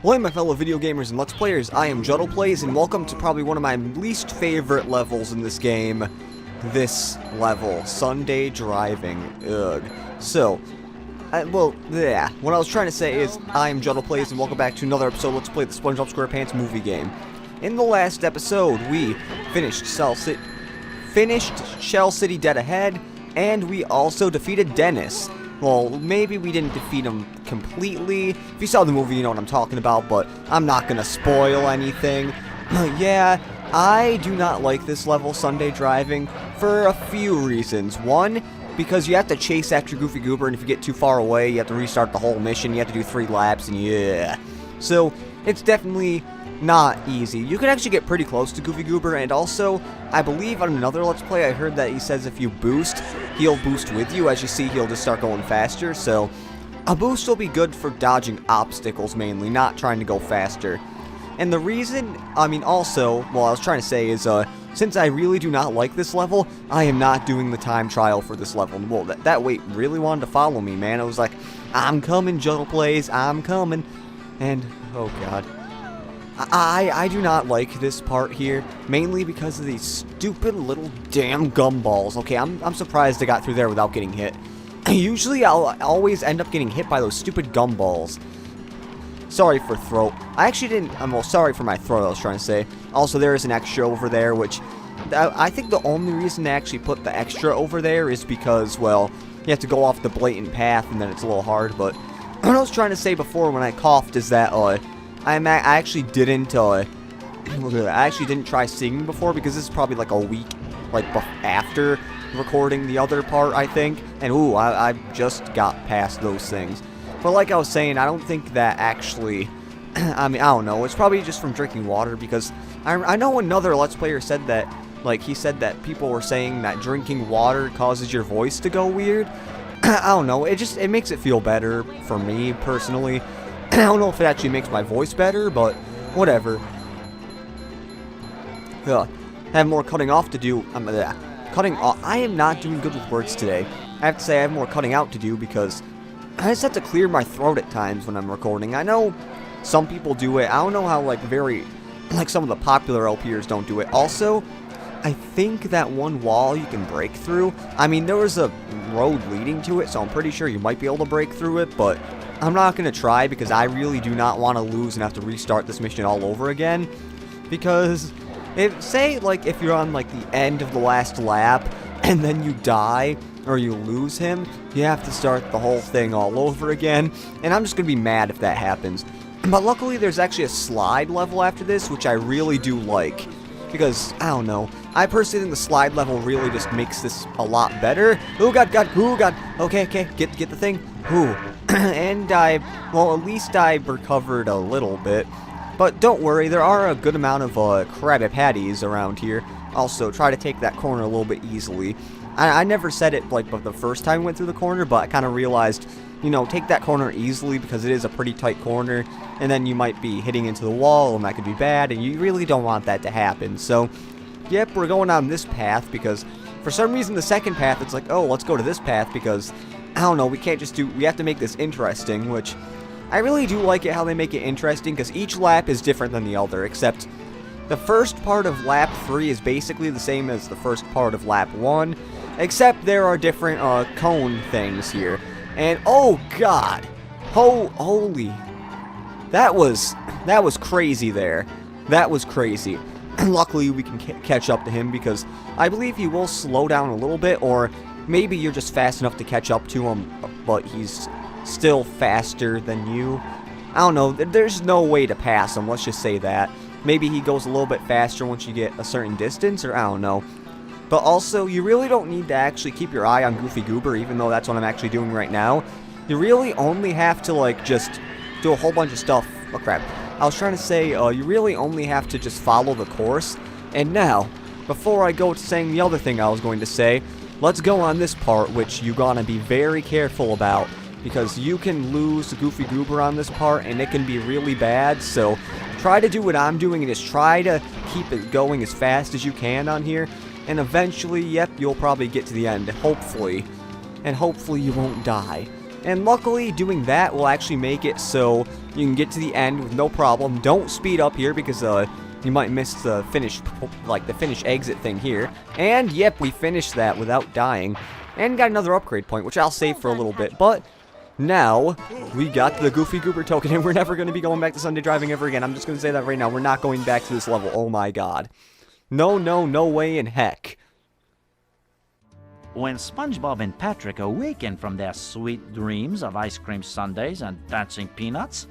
Hello my fellow video gamers and Let's Players, I am Juddle Plays, and welcome to probably one of my least favorite levels in this game. This level, Sunday Driving. Ugh. So, what I was trying to say is, I am Juddle Plays, and welcome back to another episode of Let's Play the Spongebob Squarepants movie game. In the last episode, we finished Shell City Dead Ahead, and we also defeated Denis. Well, maybe we didn't defeat him completely. If you saw the movie, you know what I'm talking about, but I'm not gonna spoil anything. Yeah, I do not like this level, Sunday Driving, for a few reasons. One, because you have to chase after Goofy Goober, and if you get too far away, you have to restart the whole mission, you have to do 3 laps, and yeah. So, it's definitely not easy. You can actually get pretty close to Goofy Goober, and also, I believe on another Let's Play, I heard that he says if you boost, he'll boost with you. As you see, he'll just start going faster, so a boost will be good for dodging obstacles mainly, not trying to go faster. And the reason, I was trying to say is, since I really do not like this level, I am not doing the time trial for this level. Well, that wait really wanted to follow me, man. It was like, I'm coming, Juddle Plays, I'm coming. And, oh god. I do not like this part here, mainly because of these stupid little damn gumballs. Okay, I'm surprised I got through there without getting hit. Usually I'll always end up getting hit by those stupid gumballs. Sorry for throat. I actually didn't, sorry for my throat, I was trying to say. Also, there is an extra over there, which I think the only reason they actually put the extra over there is because, well, you have to go off the blatant path and then it's a little hard, but what I was trying to say before when I coughed is that, I actually didn't try singing before because this is probably like a week, after recording the other part, I think. And ooh, I just got past those things. But like I was saying, I don't think that actually, I don't know, it's probably just from drinking water because I know another Let's Player said that, he said that people were saying that drinking water causes your voice to go weird. I don't know, it makes it feel better for me, personally. I don't know if it actually makes my voice better, but whatever. I have more cutting off to do. Cutting off. I am not doing good with words today. I have to say I have more cutting out to do because I just have to clear my throat at times when I'm recording. I know some people do it. I don't know how, some of the popular LPers don't do it. Also, I think that one wall you can break through. I mean, there was a road leading to it, so I'm pretty sure you might be able to break through it, but I'm not going to try because I really do not want to lose and have to restart this mission all over again. Because, if you're on, the end of the last lap, and then you die, or you lose him, you have to start the whole thing all over again, and I'm just going to be mad if that happens. But luckily, there's actually a slide level after this, which I really do like. Because, I don't know, I personally think the slide level really just makes this a lot better. Oh god, okay, get the thing. Ooh. And at least I recovered a little bit. But don't worry, there are a good amount of Krabby Patties around here. Also, try to take that corner a little bit easily. I never said it, the first time I went through the corner, but I kind of realized, take that corner easily because it is a pretty tight corner, and then you might be hitting into the wall, and that could be bad, and you really don't want that to happen. So, yep, we're going on this path because for some reason the second path, it's like, oh, let's go to this path because, I don't know, we have to make this interesting, which I really do like it how they make it interesting because each lap is different than the other, except the first part of lap 3 is basically the same as the first part of lap 1, except there are different cone things here. And oh god, holy, that was crazy there. That was crazy. Luckily we can catch up to him because I believe he will slow down a little bit, or maybe you're just fast enough to catch up to him, but he's still faster than you. I don't know, there's no way to pass him, let's just say that. Maybe he goes a little bit faster once you get a certain distance, or I don't know. But also, you really don't need to actually keep your eye on Goofy Goober, even though that's what I'm actually doing right now. You really only have to, just do a whole bunch of stuff. Oh, crap. I was trying to say, you really only have to just follow the course. And now, before I go to saying the other thing I was going to say, let's go on this part, which you gotta be very careful about, because you can lose Goofy Goober on this part, and it can be really bad, so try to do what I'm doing and just try to keep it going as fast as you can on here. And eventually, yep, you'll probably get to the end, hopefully. And hopefully you won't die. And luckily, doing that will actually make it so you can get to the end with no problem. Don't speed up here because you might miss the finish, like the finish exit thing here. And yep, we finished that without dying. And got another upgrade point, which I'll save for a little bit. But now, we got the Goofy Goober token, and we're never going to be going back to Sunday driving ever again. I'm just going to say that right now. We're not going back to this level. Oh my god. No, no, no way in heck. When SpongeBob and Patrick awaken from their sweet dreams of ice cream sundaes and dancing peanuts,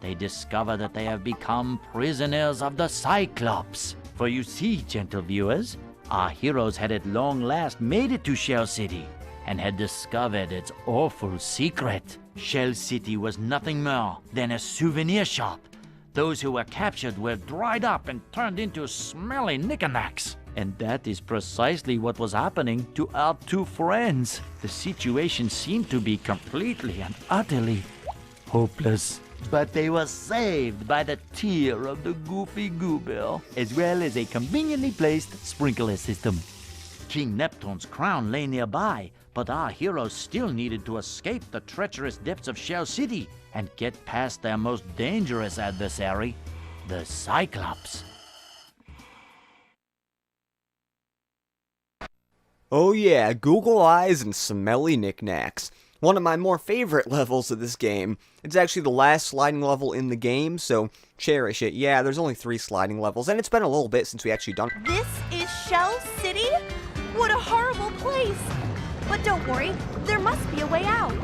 they discover that they have become prisoners of the Cyclops. For you see, gentle viewers, our heroes had at long last made it to Shell City and had discovered its awful secret. Shell City was nothing more than a souvenir shop. Those who were captured were dried up and turned into smelly knickknacks. And that is precisely what was happening to our two friends. The situation seemed to be completely and utterly hopeless. But they were saved by the tear of the Goofy Goober, as well as a conveniently placed sprinkler system. King Neptune's crown lay nearby, but our heroes still needed to escape the treacherous depths of Shell City and get past their most dangerous adversary, the Cyclops. Oh yeah, Google Eyes and smelly knickknacks. One of my more favorite levels of this game. It's actually the last sliding level in the game, so cherish it. Yeah, there's only 3 sliding levels, and it's been a little bit since we actually done it. This is Shell City? What a horrible place! But don't worry, there must be a way out.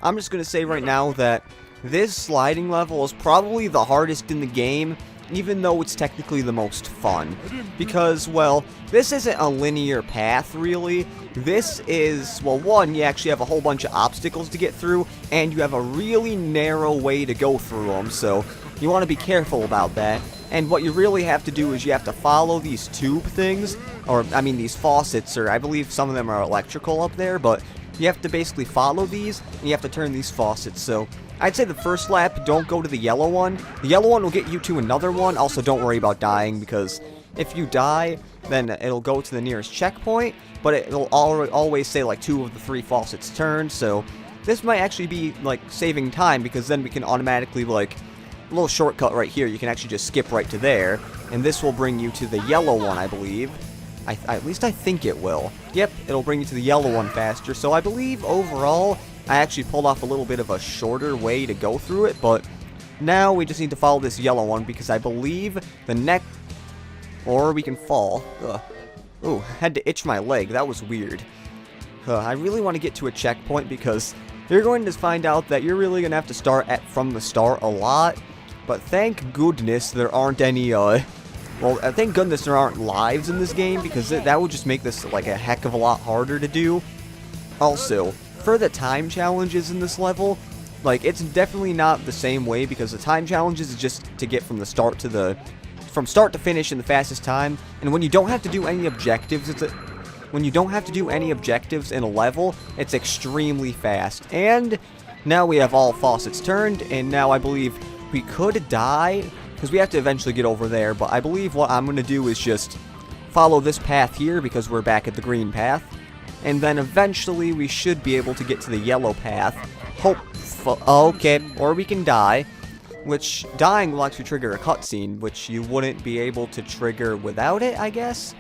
I'm just gonna say right now that this sliding level is probably the hardest in the game, even though it's technically the most fun. Because, well, this isn't a linear path, really. This is, well, one, you actually have a whole bunch of obstacles to get through, and you have a really narrow way to go through them, so you want to be careful about that. And what you really have to do is you have to follow these tube things, or, I mean, these faucets, or I believe some of them are electrical up there, but you have to basically follow these, and you have to turn these faucets, so I'd say the first lap, don't go to the yellow one. The yellow one will get you to another one. Also, don't worry about dying, because if you die, then it'll go to the nearest checkpoint, but it'll always say, like, 2 of the 3 faucets turned, so this might actually be, like, saving time, because then we can automatically, like, a little shortcut right here, you can actually just skip right to there, and this will bring you to the yellow one, I believe. At least I think it will. Yep, it'll bring you to the yellow one faster, so I believe, overall, I actually pulled off a little bit of a shorter way to go through it, but now we just need to follow this yellow one, because I believe the next... Or we can fall. Ugh. Ooh, had to itch my leg. That was weird. I really want to get to a checkpoint, because you're going to find out that you're really going to have to start from the start a lot, but thank goodness there aren't any, well, thank goodness there aren't lives in this game, because that would just make this, like, a heck of a lot harder to do. Also, for the time challenges in this level, like, it's definitely not the same way, because the time challenges is just to get from the start to from start to finish in the fastest time, and when you don't have to do any objectives, when you don't have to do any objectives in a level, it's extremely fast. And now we have all faucets turned, and now I believe we could die, because we have to eventually get over there, but I believe what I'm going to do is just follow this path here, because we're back at the green path. And then eventually we should be able to get to the yellow path. Okay, or we can die, which dying will actually trigger a cutscene, which you wouldn't be able to trigger without it, I guess.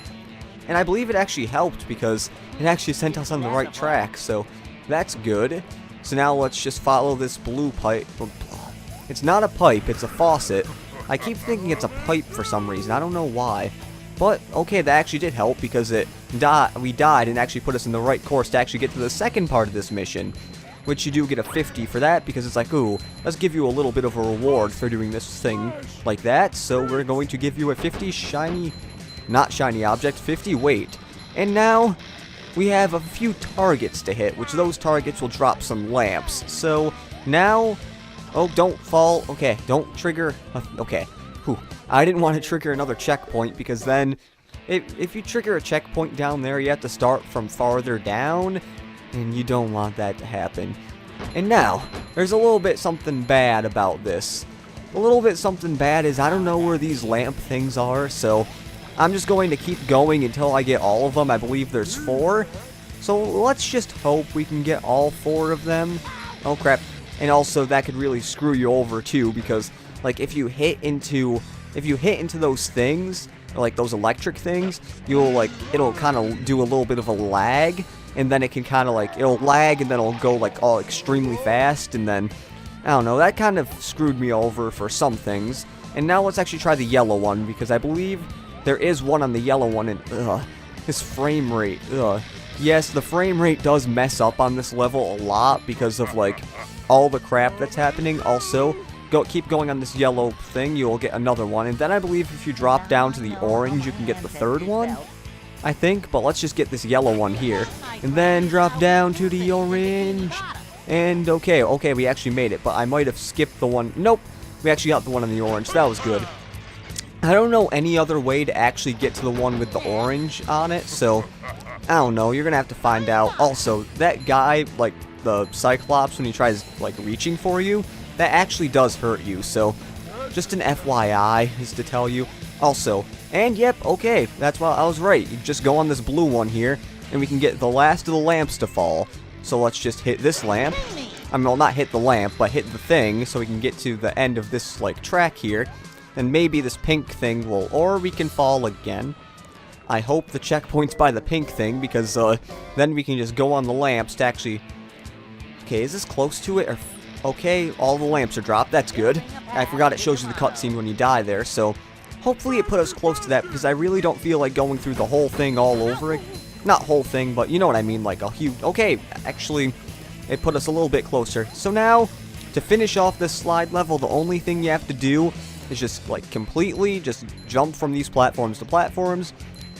And I believe it actually helped, because it actually sent us on the right track, so that's good. So now let's just follow this blue pipe. It's not a pipe, it's a faucet. I keep thinking it's a pipe for some reason, I don't know why. But, okay, that actually did help, because we died and actually put us in the right course to actually get to the second part of this mission. Which you do get a 50 for that, because it's like, ooh, let's give you a little bit of a reward for doing this thing like that. So we're going to give you a 50 shiny, not shiny object, 50 weight. And now, we have a few targets to hit, which those targets will drop some lamps. So, now, oh, don't fall, okay, don't trigger, okay. Whew. I didn't want to trigger another checkpoint, because then, if you trigger a checkpoint down there, you have to start from farther down, and you don't want that to happen. And now, there's a little bit something bad about this. a little bit something bad is I don't know where these lamp things are, so I'm just going to keep going until I get all of them. I believe there's 4. So let's just hope we can get all 4 of them. Oh crap. And also that could really screw you over too, because like if you hit into those things, like those electric things, it'll kind of do a little bit of a lag, and then it can kind of like, it'll lag and then it'll go like all extremely fast, and then I don't know, that kind of screwed me over for some things. And now let's actually try the yellow one, because I believe there is one on the yellow one, and his frame rate, yes, the frame rate does mess up on this level a lot because of like all the crap that's happening. Also, keep going on this yellow thing, you'll get another one, and then I believe if you drop down to the orange, you can get the 3rd one, I think. But let's just get this yellow one here, and then drop down to the orange, and okay, we actually made it, but I might have skipped the one. Nope, we actually got the one on the orange. That was good. I don't know any other way to actually get to the one with the orange on it, so I don't know, you're gonna have to find out. Also, that guy, like the Cyclops, when he tries like reaching for you, that actually does hurt you, so just an FYI is to tell you. Also, and yep, okay, that's why I was right. You just go on this blue one here, and we can get the last of the lamps to fall. So let's just hit this lamp. I mean, well, not hit the lamp, but hit the thing, so we can get to the end of this, like, track here. And maybe this pink thing will, or we can fall again. I hope the checkpoint's by the pink thing, because, then we can just go on the lamps to actually... Okay, is this close to it, or... Okay, all the lamps are dropped, that's good. I forgot it shows you the cutscene when you die there, so... Hopefully it put us close to that, because I really don't feel like going through the whole thing all over it. Not whole thing, but you know what I mean, like a huge... Okay, actually, it put us a little bit closer. So now, to finish off this slide level, the only thing you have to do is just, like, completely just jump from these platforms to platforms.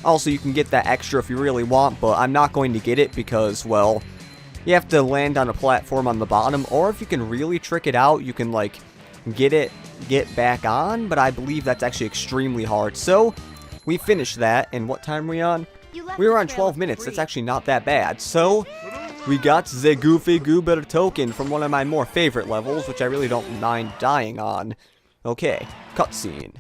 Also, you can get that extra if you really want, but I'm not going to get it because, well, you have to land on a platform on the bottom, or if you can really trick it out, you can, like, get back on, but I believe that's actually extremely hard. So, we finished that, and what time are we on? We were on 12 minutes, that's actually not that bad. So, we got the Goofy Goober token from one of my more favorite levels, which I really don't mind dying on. Okay, cutscene.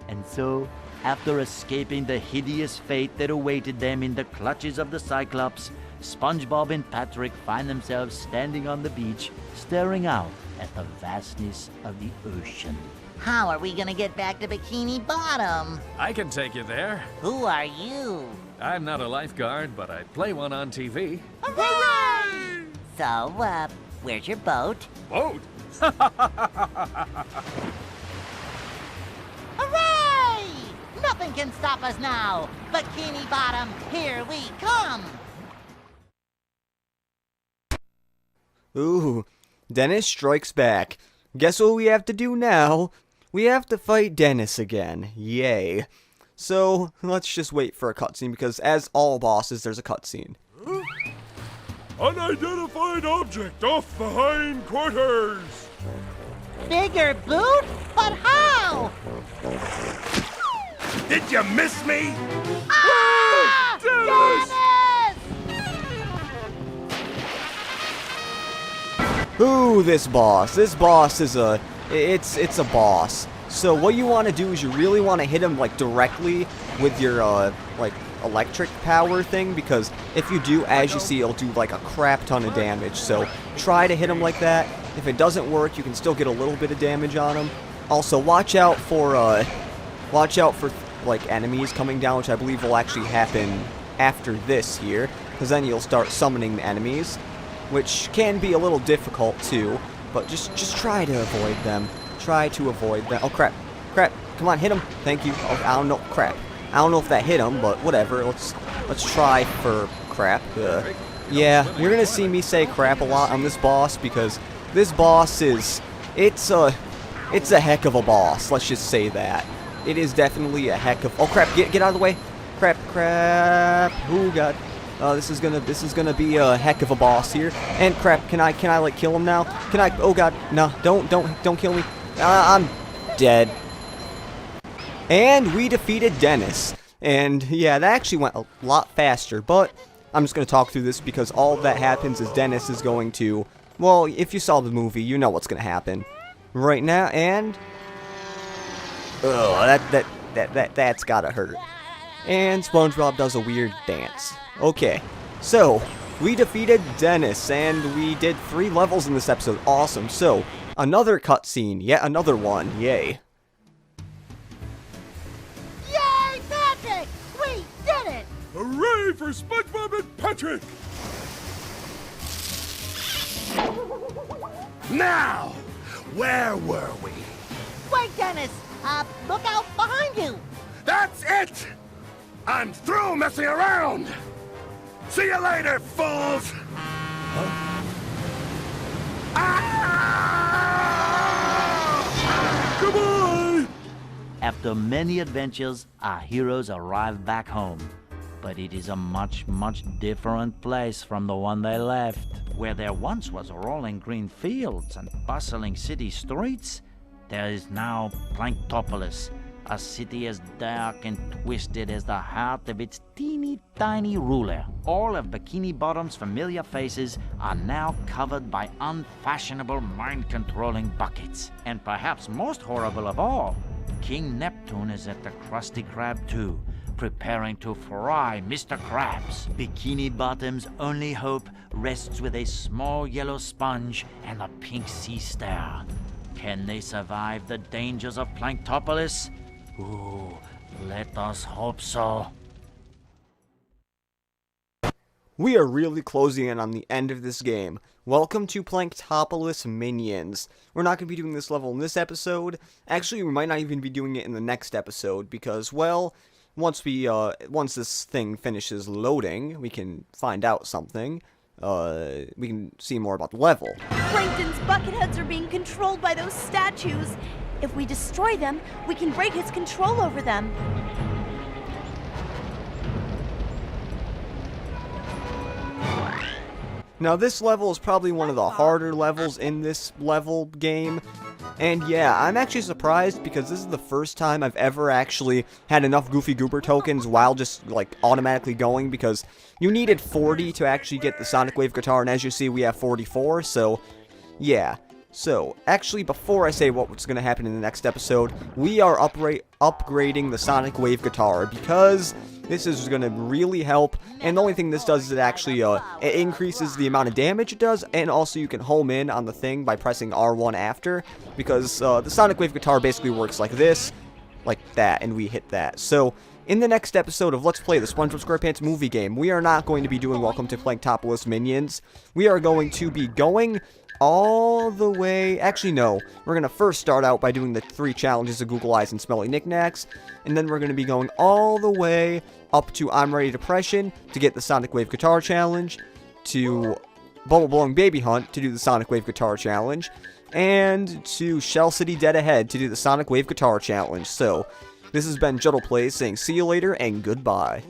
And so, after escaping the hideous fate that awaited them in the clutches of the Cyclops, SpongeBob and Patrick find themselves standing on the beach, staring out at the vastness of the ocean. How are we gonna get back to Bikini Bottom? I can take you there. Who are you? I'm not a lifeguard, but I play one on TV. Hooray! So, where's your boat? Boat? Hooray! Nothing can stop us now. Bikini Bottom, here we come. Ooh, Denis strikes back. Guess what we have to do now? We have to fight Denis again. Yay. So, let's just wait for a cutscene, because as all bosses, there's a cutscene. Unidentified object off the hindquarters! Bigger boot? But how? Did you miss me? Ah! Dennis! Ooh, this boss. This boss is it's a boss. So what you want to do is you really want to hit him like directly with your like electric power thing, because if you do, as you see, it'll do like a crap ton of damage. So try to hit him like that. If it doesn't work, you can still get a little bit of damage on him. Also, watch out for like enemies coming down, which I believe will actually happen after this here, because then you'll start summoning the enemies, which can be a little difficult too, but just try to avoid them. Try to avoid them. Oh crap, come on, hit him. Thank you. Oh, I don't know, crap. I don't know if that hit him, but whatever. Let's try for crap. Yeah, you're gonna see me say crap a lot on this boss, because this boss it's a heck of a boss. Let's just say that. It is definitely a heck of... Oh crap, get out of the way. Crap. Oh god. This is gonna be a heck of a boss here. And crap, can I like kill him now? Can I? Oh god, no, don't kill me. I'm dead. And we defeated Denis. And yeah, that actually went a lot faster, but I'm just gonna talk through this, because all that happens is Denis is going to... Well, if you saw the movie, you know what's gonna happen. right now, and that's gotta hurt. And Spongebob does a weird dance. Okay, so we defeated Denis, and we did 3 levels in this episode. Awesome. So another cutscene, yet another one. Yay! Yay, Patrick! We did it! Hooray for SpongeBob and Patrick! Now, where were we? Wait, Dennis! Look out behind you! That's it! I'm through messing around! See you later, fools! Ah! Goodbye! After many adventures, our heroes arrive back home. But it is a much different place from the one they left. Where there once was rolling green fields and bustling city streets, there is now Planktopolis, a city as dark and twisted as the heart of its teeny tiny ruler. All of Bikini Bottom's familiar faces are now covered by unfashionable mind-controlling buckets. And perhaps most horrible of all, King Neptune is at the Krusty Krab too, preparing to fry Mr.Krabs. Bikini Bottom's only hope rests with a small yellow sponge and a pink sea star. Can they survive the dangers of Planktopolis? Ooh, let us hope so. We are really closing in on the end of this game. Welcome to Planktopolis Minions. We're not going to be doing this level in this episode. Actually, we might not even be doing it in the next episode because, well, once this thing finishes loading, we can find out something. We can see more about the level. Plankton's bucketheads are being controlled by those statues. If we destroy them, we can break his control over them. Now, this level is probably one of the harder levels in this level game. And yeah, I'm actually surprised because this is the first time I've ever actually had enough Goofy Goober tokens while just, like, automatically going, because you needed 40 to actually get the Sonic Wave guitar, and as you see, we have 44, so yeah. So, actually, before I say what's going to happen in the next episode, we are upgrading the Sonic Wave guitar, because this is going to really help, and the only thing this does is it actually it increases the amount of damage it does, and also you can home in on the thing by pressing R1 after, because the Sonic Wave guitar basically works like this, like that, and we hit that. So, in the next episode of Let's Play the SpongeBob SquarePants movie game, we are not going to be doing Welcome to Planktopolis Minions. We are going to be going all the way... Actually, no. We're going to first start out by doing the 3 challenges of Google Eyes and Smelly Knickknacks, and then we're going to be going all the way up to I'm Ready Depression to get the Sonic Wave Guitar Challenge, to Bubble Blowing Baby Hunt to do the Sonic Wave Guitar Challenge, and to Shell City Dead Ahead to do the Sonic Wave Guitar Challenge. So, this has been Juddle Plays saying see you later and goodbye.